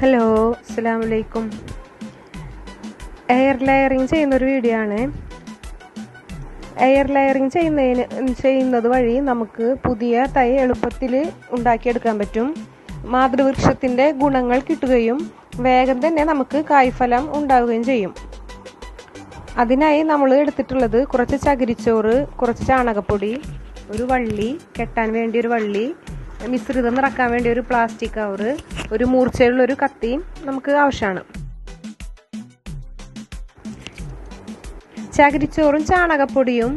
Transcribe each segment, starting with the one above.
Hello, അസ്സലാമു അലൈക്കും. Air layering ചെയ്യുന്നൊരു വീഡിയോ ആണ്. എയർ ലെയറിങ് ചെയ്യുന്നത് വഴി നമുക്ക് പുതിയ തൈ എളുപ്പത്തിൽ ഉണ്ടാക്കിയെടുക്കാൻ പറ്റും. മാതൃവൃക്ഷത്തിൻ്റെ ഗുണങ്ങൾ കിട്ടുകയും വേഗം തന്നെ നമുക്ക് കായ്ഫലം ഉണ്ടാവുകയും ചെയ്യും. അതിനായി നമ്മൾ എടുത്തിട്ടുള്ളത് കുറച്ച് ചകിരിച്ചോറ്, കുറച്ച് ചാണകപ്പൊടി, ഒരു വള്ളി കെട്ടാൻ വേണ്ടി ഒരു വള്ളി, മിശ്രിതം നിറക്കാൻ വേണ്ടി ഒരു പ്ലാസ്റ്റിക് കവർ, ഒരു മൂർച്ചയുള്ളൊരു കത്തിയും നമുക്ക് ആവശ്യമാണ്. ചകിരിച്ചോറും ചാണകപ്പൊടിയും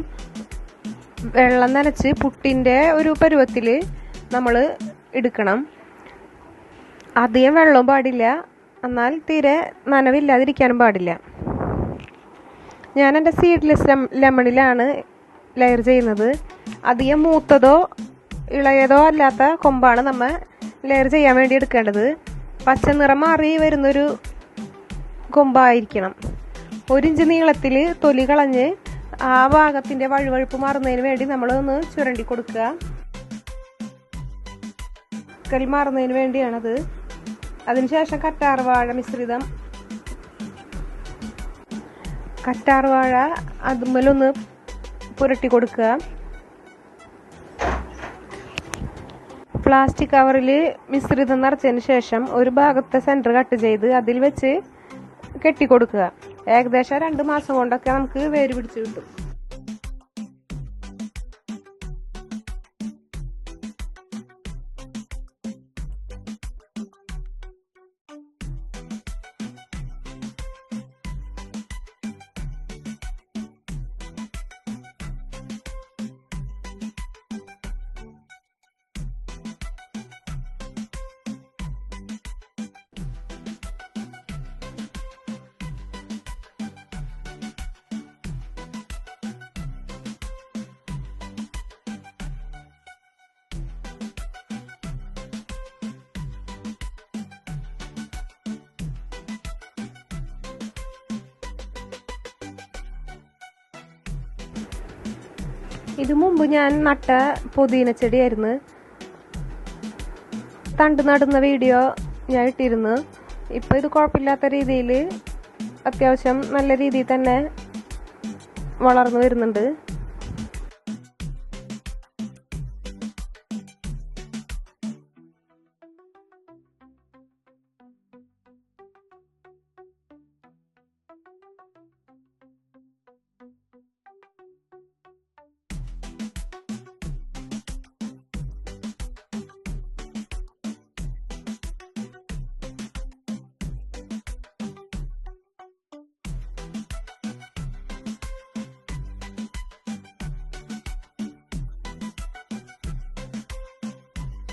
വെള്ളം നനച്ച് പുട്ടിൻ്റെ ഒരു പരുവത്തിൽ നമ്മൾ എടുക്കണം. അധികം വെള്ളവും പാടില്ല, എന്നാൽ തീരെ നനവില്ലാതിരിക്കാനും പാടില്ല. ഞാൻ എൻ്റെ സീഡ്ലെസ് ലെമണിലാണ് ലെയർ ചെയ്യുന്നത്. അധികം മൂത്തതോ ഇളയതോ അല്ലാത്ത കൊമ്പാണ് നമ്മൾ ലെയർ ചെയ്യാൻ വേണ്ടി എടുക്കേണ്ടത്. പച്ച നിറം മാറി വരുന്നൊരു കൊമ്പായിരിക്കണം. 1 ഇഞ്ച് നീളത്തിൽ തൊലി കളഞ്ഞ് ആ ഭാഗത്തിൻ്റെ വഴുവഴുപ്പ് മാറുന്നതിന് വേണ്ടി നമ്മളൊന്ന് ചുരണ്ടി കൊടുക്കുക. കൽ മാറുന്നതിന് വേണ്ടിയാണത്. അതിനുശേഷം കറ്റാർവാഴ മിശ്രിതം, കറ്റാർവാഴ അതുമ്മലൊന്ന് പുരട്ടി കൊടുക്കുക. പ്ലാസ്റ്റിക് കവറിൽ മിശ്രിതം നിറച്ചതിന് ശേഷം ഒരു ഭാഗത്തെ സെൻറ്റർ കട്ട് ചെയ്ത് അതിൽ വെച്ച് കെട്ടിക്കൊടുക്കുക. ഏകദേശം 2 മാസം കൊണ്ടൊക്കെ നമുക്ക് വേര് പിടിച്ച് കിട്ടും. ഇത് മുമ്പ് ഞാൻ നട്ട പുതിന ചെടിയായിരുന്നു. തണ്ട് നടുന്ന വീഡിയോ ഞാൻ ഇട്ടിരുന്നു. ഇപ്പോൾ ഇത് കുഴപ്പമില്ലാത്ത രീതിയിൽ അത്യാവശ്യം നല്ല രീതിയിൽ തന്നെ വളർന്നു വരുന്നുണ്ട്.